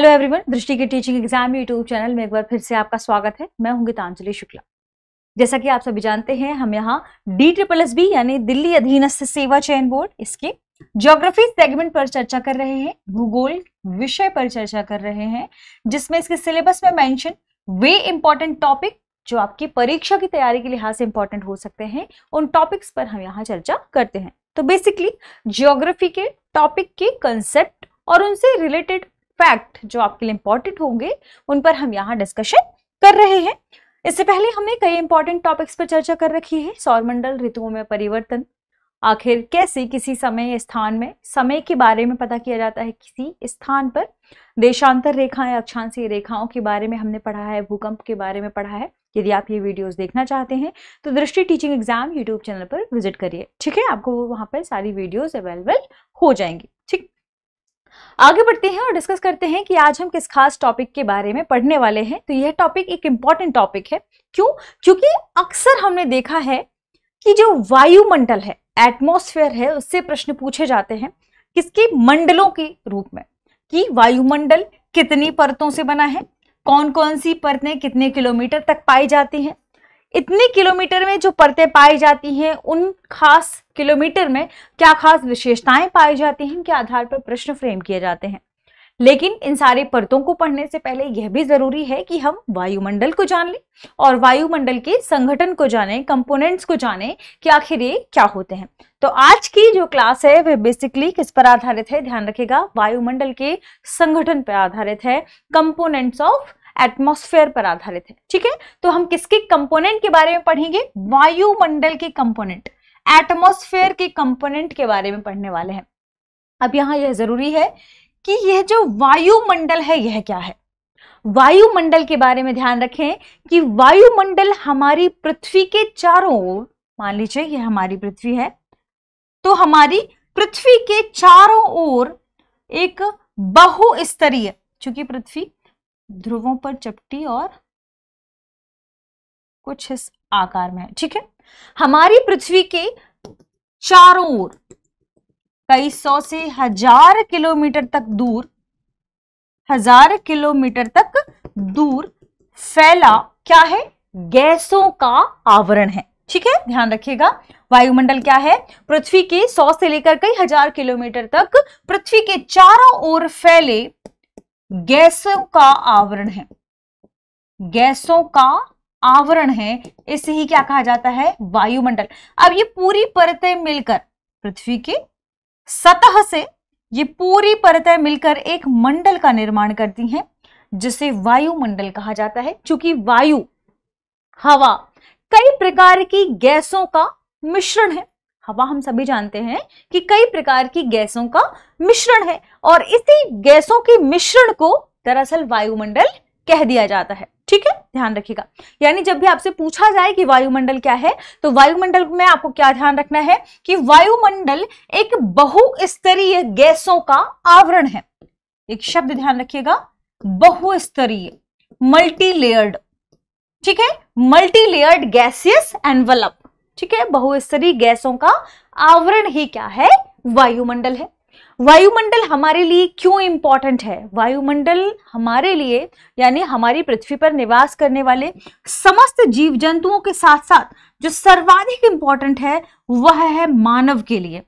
Hello everyone, दृष्टि के teaching exam YouTube channel में एक बार फिर से आपका स्वागत है। मैं हूं गीतांजलि शुक्ला। जैसा कि आप सभी जानते हैं, हम यहाँ DSSB यानी दिल्ली अधीनस्थ सेवा चयन बोर्ड, इसके ज्योग्राफी सेगमेंट पर चर्चा कर रहे हैं, भूगोल विषय पर चर्चा कर रहे हैं, जिसमें इसके सिलेबस में मेंशन वे इंपॉर्टेंट टॉपिक जो आपकी परीक्षा की तैयारी के लिहाज से इंपॉर्टेंट हो सकते हैं, उन टॉपिक्स पर हम यहाँ चर्चा करते हैं। तो बेसिकली ज्योग्राफी के टॉपिक के कंसेप्ट और उनसे रिलेटेड फैक्ट जो आपके लिए इंपॉर्टेंट होंगे, उन पर हम यहाँ डिस्कशन कर रहे हैं। इससे पहले हमने कई इंपॉर्टेंट टॉपिक्स पर चर्चा कर रखी है। सौरमंडल, ऋतुओं में परिवर्तन, आखिर कैसे किसी समय स्थान में समय के बारे में पता किया जाता है किसी स्थान पर, देशांतर रेखाएं, अक्षांशीय रेखाओं के बारे में हमने पढ़ा है, भूकंप के बारे में पढ़ा है। यदि आप ये वीडियोस देखना चाहते हैं तो दृष्टि टीचिंग एग्जाम यूट्यूब चैनल पर विजिट करिए, ठीक है। आपको वहां पर सारी वीडियोस अवेलेबल हो जाएंगी, ठीक। आगे बढ़ते हैं और डिस्कस करते हैं कि आज हम किस खास टॉपिक के बारे में पढ़ने वाले हैं। तो यह टॉपिक एक इंपॉर्टेंट टॉपिक है। क्यों? क्योंकि अक्सर हमने देखा है कि जो वायुमंडल है, एटमॉस्फेयर है, उससे प्रश्न पूछे जाते हैं किसके मंडलों के रूप में, कि वायुमंडल कितनी परतों से बना है, कौन कौन सी परतें कितने किलोमीटर तक पाई जाती हैं, इतने किलोमीटर में जो परतें पाई जाती हैं उन खास किलोमीटर में क्या खास विशेषताएं पाई जाती हैं, के आधार पर प्रश्न फ्रेम किए जाते हैं। लेकिन इन सारी परतों को पढ़ने से पहले यह भी जरूरी है कि हम वायुमंडल को जान लें और वायुमंडल के संगठन को जानें, कंपोनेंट्स को जानें कि आखिर ये क्या होते हैं। तो आज की जो क्लास है वह बेसिकली किस पर आधारित है, ध्यान रखिएगा, वायुमंडल के संगठन पर आधारित है, कंपोनेंट्स ऑफ एटमॉस्फेयर पर आधारित है, ठीक है। तो हम किसके कंपोनेंट के बारे में पढ़ेंगे? वायुमंडल के कंपोनेंट, एटमॉस्फेयर के कंपोनेंट के बारे में पढ़ने वाले हैं। अब यहाँ यह जरूरी है कि यह जो वायुमंडल है यह क्या है। वायुमंडल के बारे में ध्यान रखें कि वायुमंडल हमारी पृथ्वी के चारों ओर, मान लीजिए यह हमारी पृथ्वी है, तो हमारी पृथ्वी के चारों ओर एक बहुस्तरीय, चूंकि पृथ्वी ध्रुवों पर चपटी और कुछ इस आकार में है, ठीक है। हमारी पृथ्वी के चारों ओर कई सौ से हजार किलोमीटर तक दूर, 1000 किलोमीटर तक दूर फैला क्या है? गैसों का आवरण है, ठीक है। ध्यान रखिएगा, वायुमंडल क्या है? पृथ्वी के 100 से लेकर कई हजार किलोमीटर तक पृथ्वी के चारों ओर फैले गैसों का आवरण है। गैसों का आवरण है, इसे ही क्या कहा जाता है? वायुमंडल। अब ये पूरी परतें मिलकर पृथ्वी के सतह से, ये पूरी परतें मिलकर एक मंडल का निर्माण करती हैं, जिसे वायुमंडल कहा जाता है। चूंकि वायु, हवा कई प्रकार की गैसों का मिश्रण है। हवा हम सभी जानते हैं कि कई प्रकार की गैसों का मिश्रण है, और इसी गैसों के मिश्रण को दरअसल वायुमंडल कह दिया जाता है, ठीक है। ध्यान रखिएगा, यानी जब भी आपसे पूछा जाए कि वायुमंडल क्या है, तो वायुमंडल में आपको क्या ध्यान रखना है कि वायुमंडल एक बहुस्तरीय गैसों का आवरण है। एक शब्द ध्यान रखिएगा, बहुस्तरीय, मल्टी लेयर्ड, ठीक है, मल्टी लेयर्ड गैसियस एनवलप, ठीक है। बहुस्तरीय गैसों का आवरण ही क्या है? वायुमंडल है। वायुमंडल हमारे लिए क्यों इंपॉर्टेंट है? वायुमंडल हमारे लिए, यानी हमारी पृथ्वी पर निवास करने वाले समस्त जीव जंतुओं के साथ साथ जो सर्वाधिक इंपॉर्टेंट है वह है मानव के लिए।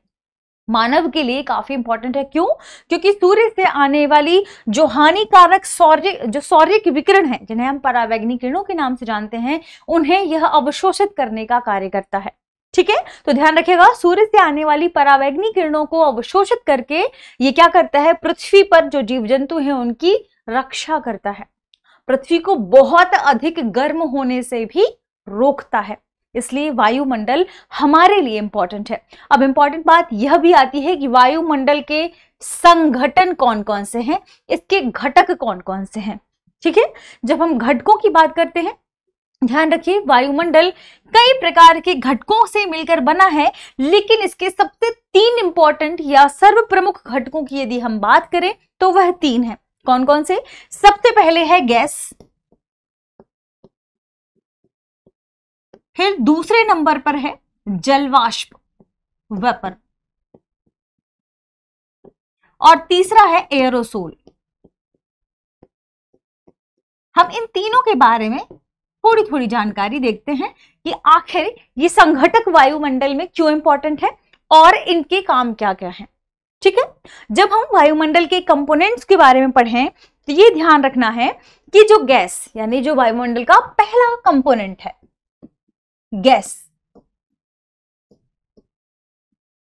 मानव के लिए काफी इंपॉर्टेंट है। क्यों? क्योंकि सूर्य से आने वाली जो हानिकारक सौर्य के विकिरण है, जिन्हें हम परावैंगनी किरणों के नाम से जानते हैं, उन्हें यह अवशोषित करने का कार्य करता है, ठीक है। तो ध्यान रखिएगा, सूर्य से आने वाली परावैंगनी किरणों को अवशोषित करके ये क्या करता है? पृथ्वी पर जो जीव जंतु हैं उनकी रक्षा करता है, पृथ्वी को बहुत अधिक गर्म होने से भी रोकता है। इसलिए वायुमंडल हमारे लिए इंपॉर्टेंट है। अब इंपॉर्टेंट बात यह भी आती है कि वायुमंडल के संघटन कौन कौन से हैं, इसके घटक कौन कौन से हैं, ठीक है। जब हम घटकों की बात करते हैं, ध्यान रखिए, वायुमंडल कई प्रकार के घटकों से मिलकर बना है, लेकिन इसके सबसे 3 इंपॉर्टेंट या सर्व प्रमुख घटकों की यदि हम बात करें तो वह 3 है। कौन कौन से? सबसे पहले है गैस, फिर दूसरे नंबर पर है जलवाष्प, वेपर, और तीसरा है एयरोसोल। हम इन तीनों के बारे में थोड़ी थोड़ी जानकारी देखते हैं कि आखिर ये संघटक वायुमंडल में क्यों इंपॉर्टेंट है और इनके काम क्या क्या हैं। ठीक है, जब हम वायुमंडल के कंपोनेंट्स के बारे में पढ़ें तो ये ध्यान रखना है कि जो गैस यानी जो वायुमंडल का पहला कंपोनेंट है गैस,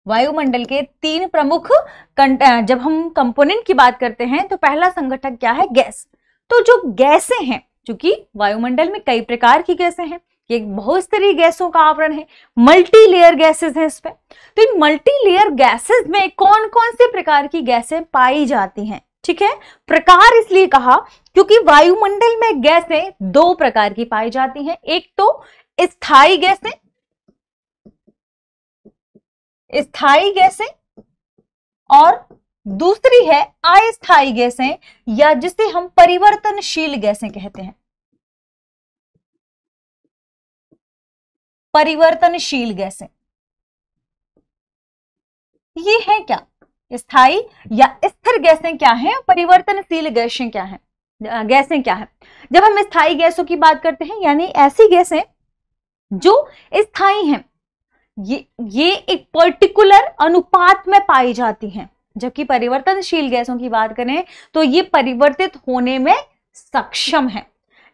वायुमंडल के तीन प्रमुख जब हम कंपोनेंट की बात करते हैं तो पहला संघटक क्या है, गैस। तो जो गैसें हैं, क्योंकि वायुमंडल में कई प्रकार की गैसें हैं, ये बहुत स्तरीय गैसों का आवरण है, मल्टी लेयर गैसेस हैं इस पे। तो इन मल्टी लेयर गैसेस में कौन कौन से प्रकार की गैसें पाई जाती हैं। ठीक है, प्रकार इसलिए कहा क्योंकि वायुमंडल में गैसें दो प्रकार की पाई जाती हैं, एक तो स्थायी गैसें, स्थायी गैसें, और दूसरी है अस्थायी गैसें या जिसे हम परिवर्तनशील गैसें कहते हैं। परिवर्तनशील गैसें ये है क्या, स्थायी या स्थिर गैसें क्या हैं, परिवर्तनशील गैसें क्या हैं, गैसें क्या हैं। जब हम स्थायी गैसों की बात करते हैं यानी ऐसी गैसें जो स्थायी हैं, ये एक पर्टिकुलर अनुपात में पाई जाती हैं, जबकि परिवर्तनशील गैसों की बात करें तो ये परिवर्तित होने में सक्षम है।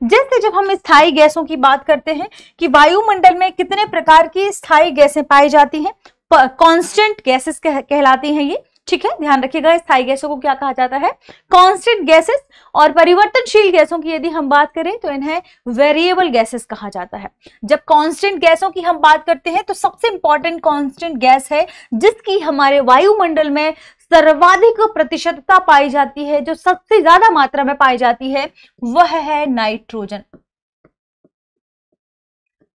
जैसे जब हम स्थायी गैसों की बात करते हैं कि वायुमंडल में कितने प्रकार की स्थायी गैसें पाई जाती हैं, कांस्टेंट गैसेस कहलाती हैं ये। ठीक है, ध्यान रखिएगा, स्थायी गैसों को क्या कहा जाता है, कांस्टेंट गैसेस। और परिवर्तनशील गैसों की यदि हम बात करें तो इन्हें वेरिएबल गैसेस कहा जाता है। जब कांस्टेंट गैसों की हम बात करते हैं तो सबसे इंपॉर्टेंट कांस्टेंट गैस है जिसकी हमारे वायुमंडल में सर्वाधिक प्रतिशतता पाई जाती है, जो सबसे ज्यादा मात्रा में पाई जाती है, वह है नाइट्रोजन।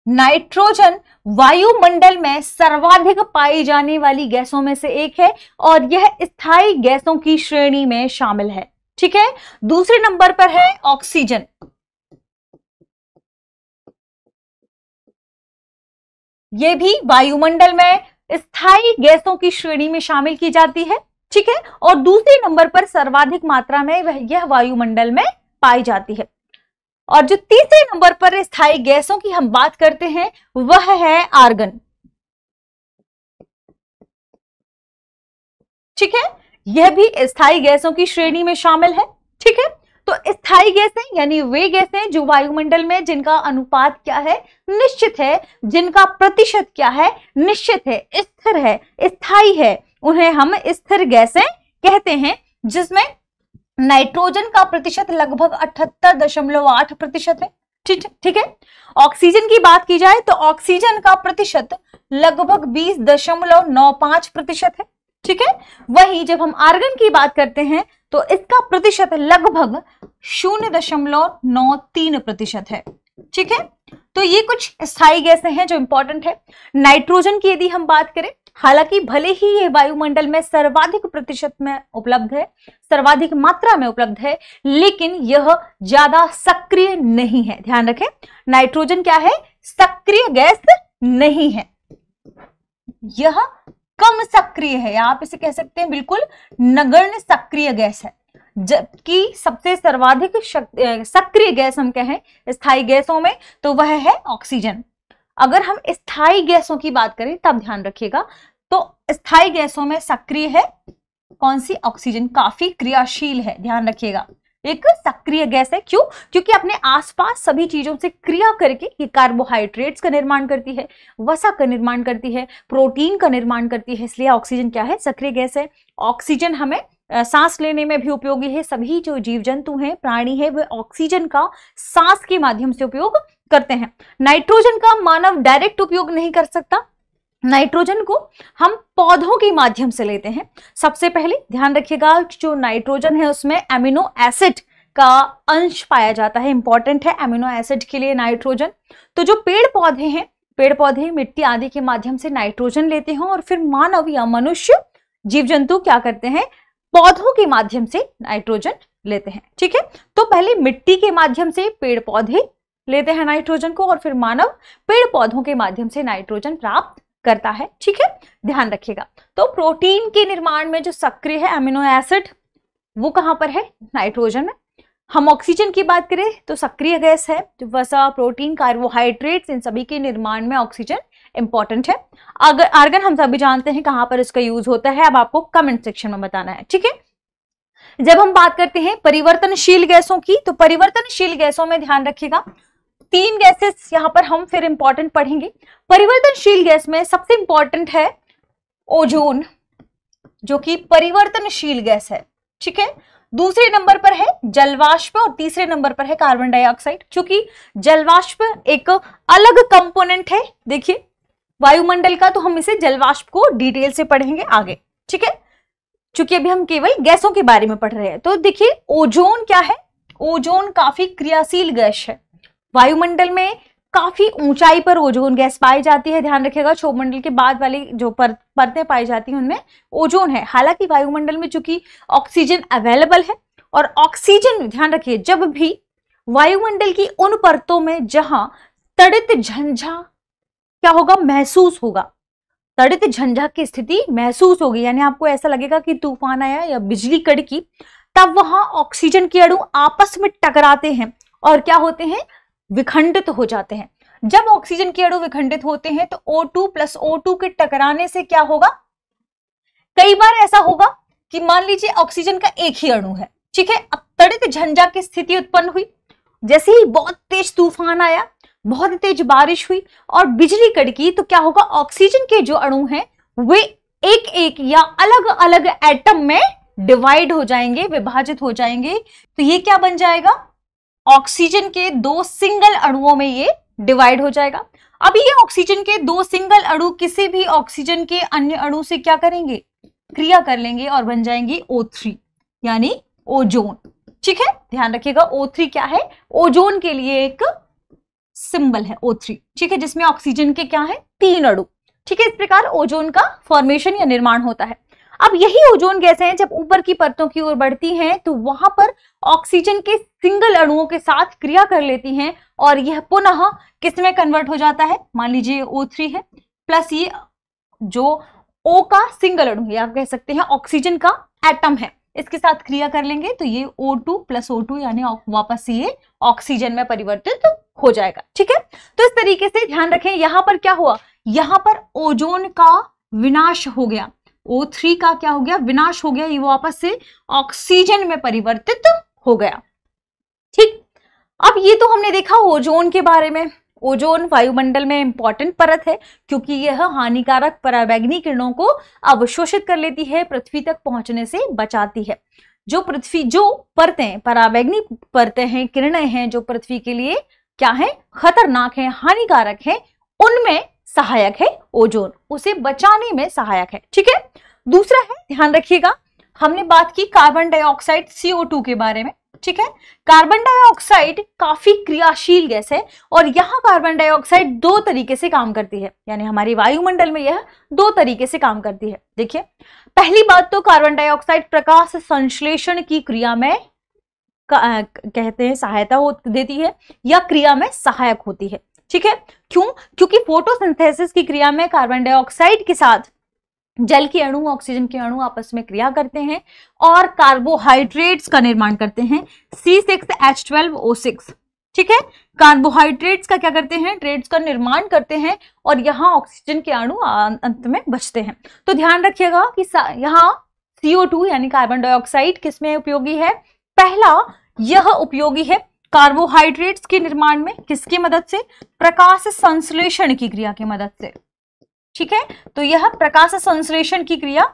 नाइट्रोजन वायुमंडल में सर्वाधिक पाई जाने वाली गैसों में से एक है और यह स्थायी गैसों की श्रेणी में शामिल है। ठीक है, दूसरे नंबर पर है ऑक्सीजन। यह भी वायुमंडल में स्थायी गैसों की श्रेणी में शामिल की जाती है। ठीक है, और दूसरे नंबर पर सर्वाधिक मात्रा में यह वायुमंडल में पाई जाती है। और जो तीसरे नंबर पर स्थायी गैसों की हम बात करते हैं वह है आर्गन। ठीक है, यह भी स्थायी गैसों की श्रेणी में शामिल है। ठीक है, तो स्थायी गैसें यानी वे गैसें जो वायुमंडल में जिनका अनुपात क्या है, निश्चित है, जिनका प्रतिशत क्या है, निश्चित है, स्थिर है, स्थायी है, उन्हें हम स्थिर गैसें कहते हैं, जिसमें नाइट्रोजन का प्रतिशत लगभग 78.8% है। ठीक है, ऑक्सीजन की बात की जाए तो ऑक्सीजन का प्रतिशत लगभग 20.95% है। ठीक है, वहीं जब हम आर्गन की बात करते हैं तो इसका प्रतिशत लगभग 0.93% है। ठीक है, तो ये कुछ स्थायी गैसें हैं जो इंपॉर्टेंट है। नाइट्रोजन की यदि हम बात करें, हालांकि भले ही ये वायुमंडल में सर्वाधिक प्रतिशत में उपलब्ध है, सर्वाधिक मात्रा में उपलब्ध है, लेकिन यह ज्यादा सक्रिय नहीं है। ध्यान रखें, नाइट्रोजन क्या है, सक्रिय गैस नहीं है, यह कम सक्रिय है, आप इसे कह सकते हैं बिल्कुल नगण्य सक्रिय गैस है। जबकि सबसे सर्वाधिक सक्रिय गैस हम कहें स्थायी गैसों में तो वह है ऑक्सीजन। अगर हम स्थायी गैसों की बात करें तब ध्यान रखिएगा, तो स्थायी गैसों में सक्रिय है कौन सी, ऑक्सीजन, काफी क्रियाशील है। ध्यान रखिएगा, एक सक्रिय गैस है। क्यों, क्योंकि अपने आसपास सभी चीजों से क्रिया करके ये कार्बोहाइड्रेट्स का निर्माण करती है, वसा का निर्माण करती है, प्रोटीन का निर्माण करती है, इसलिए ऑक्सीजन क्या है, सक्रिय गैस है। ऑक्सीजन हमें सांस लेने में भी उपयोगी है। सभी जो जीव जंतु हैं, प्राणी है, वे ऑक्सीजन का सांस के माध्यम से उपयोग करते हैं। नाइट्रोजन का मानव डायरेक्ट उपयोग नहीं कर सकता, नाइट्रोजन को हम पौधों के माध्यम से लेते हैं। सबसे पहले ध्यान रखिएगा, जो नाइट्रोजन है उसमें एमिनो एसिड का अंश पाया जाता है, इंपॉर्टेंट है एमिनो एसिड के लिए नाइट्रोजन। तो जो पेड़ पौधे हैं, पेड़ पौधे मिट्टी आदि के माध्यम से नाइट्रोजन लेते हैं और फिर मानव या मनुष्य जीव जंतु क्या करते हैं, पौधों के माध्यम से नाइट्रोजन लेते हैं। ठीक है, तो पहले मिट्टी के माध्यम से पेड़ पौधे लेते हैं नाइट्रोजन को और फिर मानव पेड़ पौधों के माध्यम से नाइट्रोजन प्राप्त करता है। ठीक है, ध्यान रखिएगा। तो प्रोटीन के निर्माण में जो सक्रिय है एमिनो एसिड, वो कहां पर है, नाइट्रोजन में। हम ऑक्सीजन की बात करें तो सक्रिय गैस है, जो वसा, प्रोटीन, कार्बोहाइड्रेट्स, इन सभी के निर्माण में ऑक्सीजन इंपॉर्टेंट है। अगर आर्गन हम सभी जानते हैं कहां पर इसका यूज होता है, अब आपको कमेंट सेक्शन में बताना है, ठीक है। जब हम बात करते हैं परिवर्तनशील गैसों की, तो परिवर्तनशील गैसों में ध्यान रखिएगा 3 गैसेस यहां पर हम फिर इंपॉर्टेंट पढ़ेंगे। परिवर्तनशील गैस में सबसे इंपॉर्टेंट है ओजोन, जो कि परिवर्तनशील गैस है, ठीक है। दूसरे नंबर पर है जलवाष्प और तीसरे नंबर पर है कार्बन डाइऑक्साइड। क्योंकि जलवाष्प एक अलग कंपोनेंट है, देखिए वायुमंडल का, तो हम इसे जलवाष्प को डिटेल से पढ़ेंगे आगे, ठीक है। चूंकि अभी हम केवल गैसों के बारे में पढ़ रहे हैं, तो देखिए ओजोन क्या है। ओजोन काफी क्रियाशील गैस है। वायुमंडल में काफी ऊंचाई पर ओजोन गैस पाई जाती है। ध्यान रखिएगा क्षोभमंडल के बाद वाली जो परतें पाई जाती हैं उनमें ओजोन है। हालांकि वायुमंडल में चूंकि ऑक्सीजन अवेलेबल है, और ऑक्सीजन ध्यान रखिए जब भी वायुमंडल की उन परतों में जहां तड़ित झंझा क्या होगा, महसूस होगा, तड़ित झंझा की स्थिति महसूस होगी, यानी आपको ऐसा लगेगा कि तूफान आया या बिजली कड़की, तब वहां ऑक्सीजन के अणु आपस में टकराते हैं और क्या होते हैं, विखंडित हो जाते हैं। जब ऑक्सीजन के अणु विखंडित होते हैं तो O2 + O2 के टकराने से क्या होगा, कई बार ऐसा होगा कि मान लीजिए ऑक्सीजन का एक ही अणु है, ठीक है। अब तड़ित झंझा की स्थिति उत्पन्न हुई, जैसे ही बहुत तेज तूफान आया, बहुत तेज बारिश हुई और बिजली कड़की, तो क्या होगा, ऑक्सीजन के जो अणु हैं वे एक एक या अलग अलग एटम में डिवाइड हो जाएंगे, विभाजित हो जाएंगे। तो ये क्या बन जाएगा, ऑक्सीजन के 2 सिंगल अणुओं में ये डिवाइड हो जाएगा। अब ये ऑक्सीजन के 2 सिंगल अणु किसी भी ऑक्सीजन के अन्य अणु से क्या करेंगे, क्रिया कर लेंगे और बन जाएंगे O3 यानी ओजोन, ठीक है। ध्यान रखिएगा O3 क्या है, ओजोन के लिए एक सिंबल है O3, ठीक है, जिसमें ऑक्सीजन के क्या है, 3 अणु, ठीक है। इस प्रकार ओजोन का फॉर्मेशन या निर्माण होता है। अब यही ओजोन गैसें जब ऊपर की परतों की ओर बढ़ती हैं तो वहां पर ऑक्सीजन के सिंगल अणुओं के साथ क्रिया कर लेती हैं और यह पुनः किसमें कन्वर्ट हो जाता है, मान लीजिए O3 है प्लस ये जो O का सिंगल अणु या कह सकते हैं ऑक्सीजन का एटम है, इसके साथ क्रिया कर लेंगे तो ये O2 + O2 यानी वापस ये ऑक्सीजन में परिवर्तित हो जाएगा, ठीक है। तो इस तरीके से ध्यान रखें, यहां पर क्या हुआ, यहां पर ओजोन का विनाश हो गया, O3 का क्या हो गया, विनाश हो गया, ये वापस से ऑक्सीजन में परिवर्तित हो गया, ठीक। अब ये तो हमने देखा ओजोन के बारे में। ओजोन वायुमंडल में इंपॉर्टेंट परत है क्योंकि यह हानिकारक पराबैंगनी किरणों को अवशोषित कर लेती है, पृथ्वी तक पहुंचने से बचाती है। जो परतें पराबैंगनी परतें हैं, किरणें हैं जो पृथ्वी के लिए क्या है, खतरनाक है, हानिकारक है, उनमें सहायक है ओजोन, उसे बचाने में सहायक है, ठीक है। दूसरा है, ध्यान रखिएगा, हमने बात की कार्बन डाइऑक्साइड CO2 के बारे में, ठीक है। कार्बन डाइऑक्साइड काफी क्रियाशील गैस है और यहां कार्बन डाइऑक्साइड 2 तरीके से काम करती है, यानी हमारी वायुमंडल में यह 2 तरीके से काम करती है। देखिए पहली बात तो कार्बन डाइऑक्साइड प्रकाश संश्लेषण की क्रिया में कहते हैं सहायता देती है या क्रिया में सहायक होती है, ठीक है। क्यों, क्योंकि फोटोसिंथेसिस की क्रिया में कार्बन डाइऑक्साइड के साथ जल के अणु, ऑक्सीजन के अणु आपस में क्रिया करते हैं और कार्बोहाइड्रेट्स का निर्माण करते हैं, C6H12O6, ठीक है। कार्बोहाइड्रेट्स का क्या करते हैं, ट्रेड्स का निर्माण करते हैं और यहाँ ऑक्सीजन के अणु अंत में बचते हैं। तो ध्यान रखिएगा कि यहाँ CO2 यानी कार्बन डाइऑक्साइड किसमें उपयोगी है, पहला यह उपयोगी है कार्बोहाइड्रेट्स के निर्माण में, किसकी मदद से, प्रकाश संश्लेषण की क्रिया की मदद से, ठीक है। तो यह प्रकाश संश्लेषण की क्रिया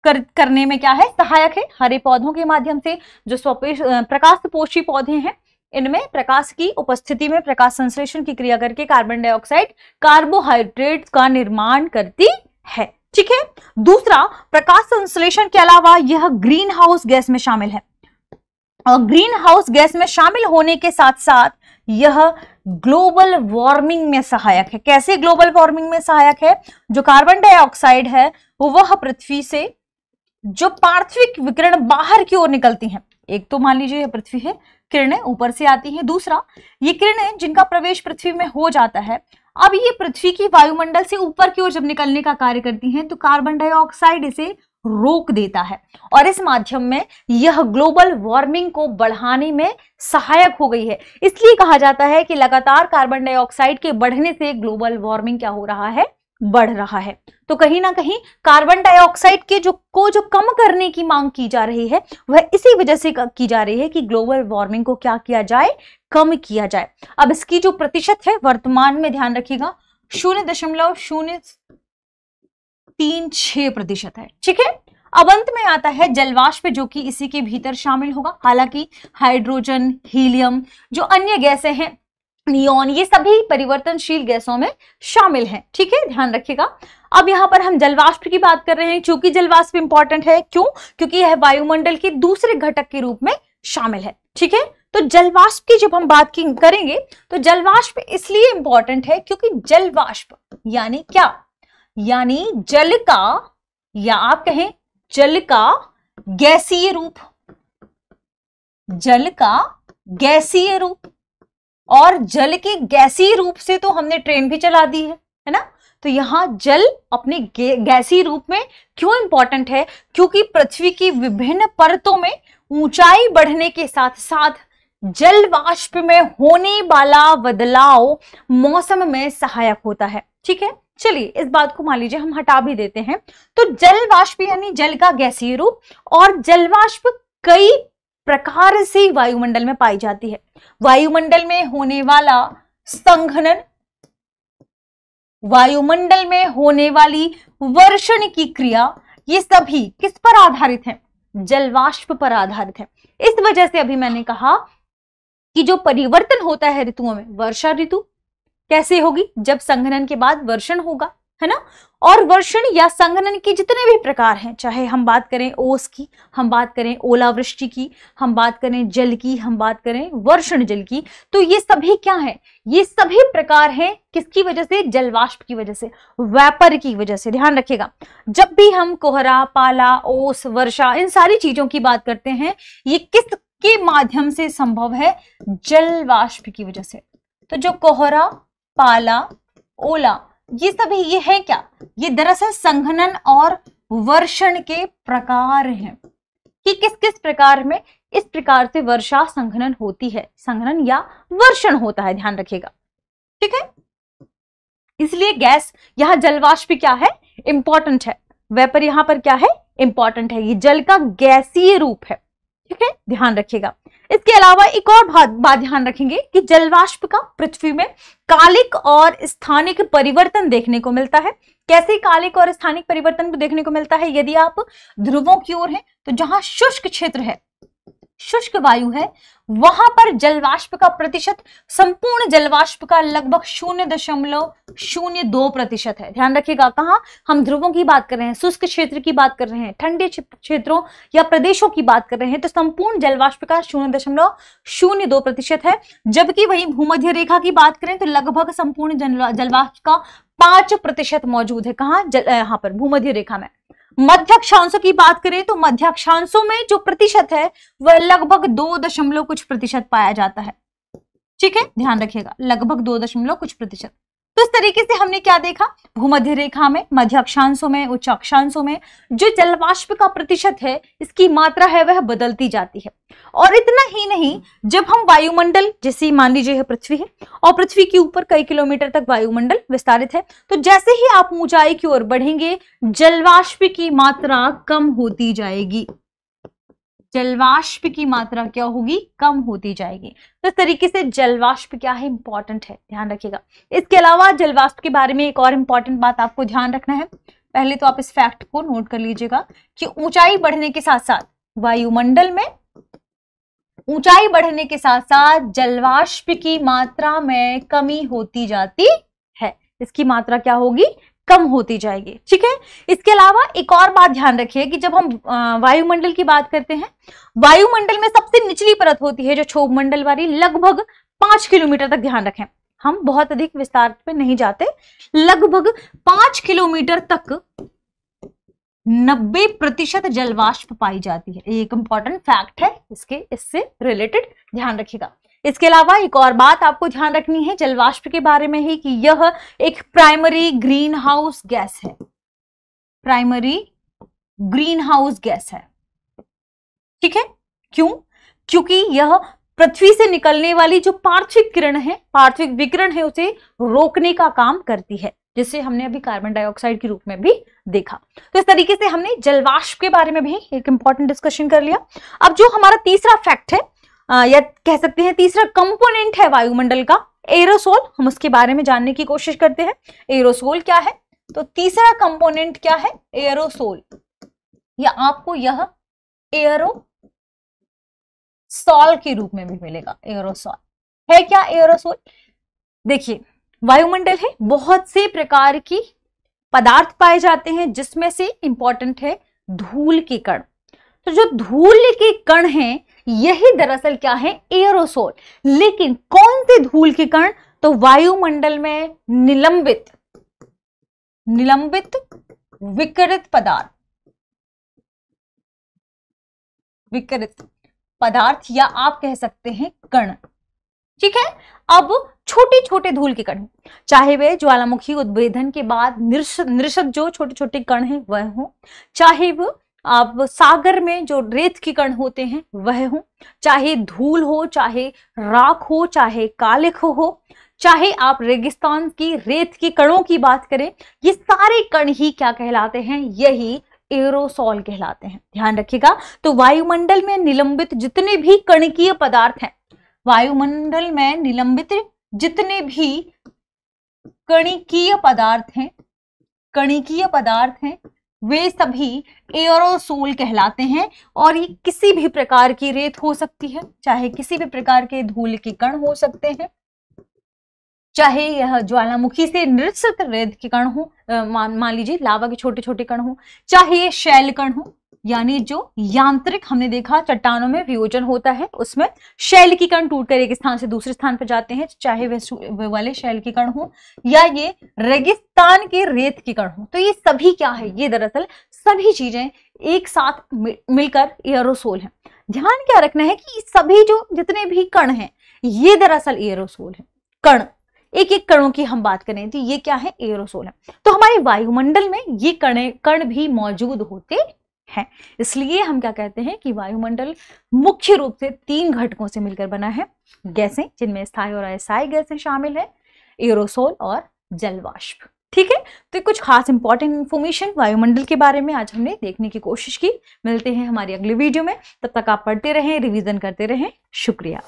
करने में क्या है, सहायक है। हरे पौधों के माध्यम से जो प्रकाशपोषी पौधे हैं, इनमें प्रकाश की उपस्थिति में प्रकाश संश्लेषण की क्रिया करके कार्बन डाइऑक्साइड कार्बोहाइड्रेट्स का निर्माण करती है, ठीक है। दूसरा, प्रकाश संश्लेषण के अलावा यह ग्रीन हाउस गैस में शामिल है और ग्रीन हाउस गैस में शामिल होने के साथ साथ यह ग्लोबल वार्मिंग में सहायक है। कैसे ग्लोबल वार्मिंग में सहायक है, जो कार्बन डाइऑक्साइड है वह पृथ्वी से जो पार्थिविक विकिरण बाहर की ओर निकलती हैं, एक तो मान लीजिए पृथ्वी है, किरणें ऊपर से आती हैं, दूसरा ये किरणें जिनका प्रवेश पृथ्वी में हो जाता है, अब ये पृथ्वी की वायुमंडल से ऊपर की ओर जब निकलने का कार्य करती हैं तो कार्बन डाइऑक्साइड इसे रोक देता है और इस माध्यम में यह ग्लोबल वार्मिंग को बढ़ाने में सहायक हो गई है। इसलिए कहा जाता है कि लगातार कार्बन डाइऑक्साइड के बढ़ने से ग्लोबल वार्मिंग क्या हो रहा है, बढ़ रहा है। तो कहीं ना कहीं कार्बन डाइऑक्साइड के जो कम करने की मांग की जा रही है वह इसी वजह से की जा रही है कि ग्लोबल वार्मिंग को क्या किया जाए, कम किया जाए। अब इसकी जो प्रतिशत है वर्तमान में ध्यान रखिएगा 0.036% है। ठीक है। अब अंत में आता है जलवाष्प, जो कि इसी के भीतर शामिल होगा। हालांकि हाइड्रोजन, हीलियम, जो अन्य गैसें हैं, नियॉन, ये सभी परिवर्तनशील गैसों में शामिल हैं। ठीक है, ध्यान रखिएगा। अब यहां पर हम जलवाष्प की बात कर रहे हैं। चूंकि जलवाष्प इंपॉर्टेंट है, क्यों? क्योंकि यह वायुमंडल के दूसरे घटक के रूप में शामिल है। ठीक है, तो जलवाष्प की जब हम बात करेंगे तो जलवाष्प इसलिए इंपॉर्टेंट है क्योंकि जलवाष्प यानी क्या, यानी जल का, या आप कहें जल का गैसीय रूप, जल का गैसीय रूप। और जल के गैसीय रूप से तो हमने ट्रेन भी चला दी है ना। तो यहां जल अपने गैसीय रूप में क्यों इंपॉर्टेंट है? क्योंकि पृथ्वी की विभिन्न परतों में ऊंचाई बढ़ने के साथ साथ जल वाष्प में होने वाला बदलाव मौसम में सहायक होता है। ठीक है, चलिए इस बात को मान लीजिए हम हटा भी देते हैं। तो जल वाष्प यानी जल का गैसीय रूप, और जल वाष्प कई प्रकार से वायुमंडल में पाई जाती है। वायुमंडल में होने वाला संघनन, वायुमंडल में होने वाली वर्षण की क्रिया, ये सभी किस पर आधारित है? जलवाष्प पर आधारित है। इस वजह से अभी मैंने कहा कि जो परिवर्तन होता है ऋतुओं में, वर्षा ऋतु कैसे होगी? जब संघनन के बाद वर्षण होगा, है ना। और वर्षण या संघनन के जितने भी प्रकार हैं, चाहे हम बात करें ओस की, हम बात करें ओलावृष्टि की, हम बात करें जल की, हम बात करें वर्षण जल की, तो ये सभी क्या है? ये सभी प्रकार हैं किसकी वजह से? जलवाष्प की वजह से, वेपर की वजह से। ध्यान रखिएगा, जब भी हम कोहरा, पाला, ओस, वर्षा, इन सारी चीजों की बात करते हैं, ये किसके माध्यम से संभव है? जलवाष्प की वजह से। तो जो कोहरा, पाला, ओला, ये सभी ये है क्या? ये दरअसल संघनन और वर्षण के प्रकार हैं कि किस किस प्रकार में इस प्रकार से वर्षा संघनन होती है, संघनन या वर्षण होता है। ध्यान रखिएगा, ठीक है। इसलिए गैस यहां जलवाष्प क्या है? इंपॉर्टेंट है। वेपर यहां पर क्या है? इंपॉर्टेंट है। ये जल का गैसीय रूप है। ठीक है, ध्यान रखिएगा। इसके अलावा एक और बात ध्यान रखेंगे कि जलवाष्प का पृथ्वी में कालिक और स्थानिक परिवर्तन देखने को मिलता है। कैसे कालिक और स्थानिक परिवर्तन को देखने को मिलता है? यदि आप ध्रुवों की ओर हैं तो जहां शुष्क क्षेत्र है, शुष्क वायु है, वहां पर जलवाष्प का प्रतिशत संपूर्ण जलवाष्प का लगभग 0.02% है। ध्यान रखिएगा, कहां? हम ध्रुवों की बात कर रहे हैं, शुष्क क्षेत्र की बात कर रहे हैं, ठंडे क्षेत्रों या प्रदेशों की बात कर रहे हैं, तो संपूर्ण जलवाष्प का 0.02% है। जबकि वही भूमध्य रेखा की बात करें तो लगभग संपूर्ण जलवाष्प का 5% मौजूद है। कहां? यहां पर भूमध्य रेखा में। मध्य अक्षांशों की बात करें तो मध्य अक्षांशों में जो प्रतिशत है वह लगभग 2% पाया जाता है। ठीक है, ध्यान रखिएगा, लगभग 2% तो इस तरीके से हमने क्या देखा? भूमध्य रेखा में, मध्य अक्षांशों में, उच्च अक्षांशों में जो जलवाष्प का प्रतिशत है, इसकी मात्रा है वह बदलती जाती है। और इतना ही नहीं, जब हम वायुमंडल, जैसे मान लीजिए यह पृथ्वी है और पृथ्वी के ऊपर कई किलोमीटर तक वायुमंडल विस्तारित है, तो जैसे ही आप ऊंचाई की ओर बढ़ेंगे जलवाष्प की मात्रा कम होती जाएगी। जलवाष्प की मात्रा क्या होगी? कम होती जाएगी। तो इस तरीके से जलवाष्प क्या है? इंपॉर्टेंट है, ध्यान रखिएगा। इसके अलावा जलवाष्प के बारे में एक और इंपॉर्टेंट बात आपको ध्यान रखना है। पहले तो आप इस फैक्ट को नोट कर लीजिएगा कि ऊंचाई बढ़ने के साथ साथ वायुमंडल में ऊंचाई बढ़ने के साथ साथ जलवाष्प की मात्रा में कमी होती जाती है। इसकी मात्रा क्या होगी? कम होती जाएगी। ठीक है, इसके अलावा एक और बात ध्यान रखिए कि जब हम वायुमंडल की बात करते हैं, वायुमंडल में सबसे निचली परत होती है जो क्षोभ मंडल वाली, लगभग 5 किलोमीटर तक। ध्यान रखें, हम बहुत अधिक विस्तार पे नहीं जाते, लगभग 5 किलोमीटर तक 90% जलवाष्प पाई जाती है। एक इंपॉर्टेंट फैक्ट है इससे रिलेटेड, ध्यान रखिएगा। इसके अलावा एक और बात आपको ध्यान रखनी है जलवाष्प के बारे में ही कि यह एक प्राइमरी ग्रीन हाउस गैस है। प्राइमरी ग्रीन हाउस गैस है। ठीक है, क्यों? क्योंकि यह पृथ्वी से निकलने वाली जो पार्थिव किरण है, पार्थिव विकिरण है, उसे रोकने का काम करती है, जिसे हमने अभी कार्बन डाइऑक्साइड के रूप में भी देखा। तो इस तरीके से हमने जलवाष्प के बारे में भी एक इंपॉर्टेंट डिस्कशन कर लिया। अब जो हमारा तीसरा फैक्ट है, या कह सकते हैं तीसरा कंपोनेंट है वायुमंडल का, एरोसोल, हम उसके बारे में जानने की कोशिश करते हैं। एरोसोल क्या है? तो तीसरा कंपोनेंट क्या है? एरोसोल, या आपको यह एरोसोल के रूप में भी मिलेगा। एरोसोल है क्या? एरोसोल, देखिए वायुमंडल है, बहुत से प्रकार की पदार्थ पाए जाते हैं, जिसमें से इंपॉर्टेंट है धूल के कण। तो जो धूल के कण हैं, यही दरअसल क्या है? एरोसोल। लेकिन कौन से धूल के कण? तो वायुमंडल में निलंबित विकिरित पदार्थ, विकिरित पदार्थ, या आप कह सकते हैं कण। ठीक है, अब छोटे छोटे धूल के कण, चाहे वे ज्वालामुखी उद्भेदन के बाद निर्षत जो छोटे छोटे कण हैं वह हो, चाहे वो आप सागर में जो रेत के कण होते हैं वह हो, चाहे धूल हो, चाहे राख हो, चाहे कालिख हो, चाहे आप रेगिस्तान की रेत के कणों की बात करें, ये सारे कण ही क्या कहलाते हैं? यही एरोसोल कहलाते हैं। ध्यान रखिएगा। तो वायुमंडल में निलंबित जितने भी कणकीय पदार्थ हैं, वायुमंडल में निलंबित जितने भी कणिकीय पदार्थ हैं, वे सभी एरोसोल कहलाते हैं। और ये किसी भी प्रकार की रेत हो सकती है, चाहे किसी भी प्रकार के धूल के कण हो सकते हैं, चाहे यह ज्वालामुखी से निर्सृत रेत के कण हो, मान लीजिए लावा के छोटे छोटे कण हो, चाहे ये शैल कण हो, यानी जो यांत्रिक हमने देखा चट्टानों में वियोजन होता है, उसमें शैल की कण टूटकर एक स्थान से दूसरे स्थान पर जाते हैं, चाहे वे वाले शैल के कण हो या ये रेगिस्तान के रेत के कण हो। तो ये सभी क्या है? ये दरअसल सभी चीजें एक साथ मिलकर एरोसोल है। ध्यान क्या रखना है कि सभी जो जितने भी कण हैं, ये दरअसल एरोसोल है। कण, एक एक कणों की हम बात करें तो ये क्या है? एरोसोल है। तो हमारे वायुमंडल में ये कण भी मौजूद होते हैं। इसलिए हम क्या कहते हैं कि वायुमंडल मुख्य रूप से 3 घटकों से मिलकर बना है। गैसें, जिनमें स्थायी और अस्थायी गैसें शामिल है, एरोसोल और जलवाष्प। ठीक है, तो कुछ खास इंपॉर्टेंट इंफॉर्मेशन वायुमंडल के बारे में आज हमने देखने की कोशिश की। मिलते हैं हमारी अगली वीडियो में, तब तक आप पढ़ते रहें, रिवीजन करते रहें। शुक्रिया।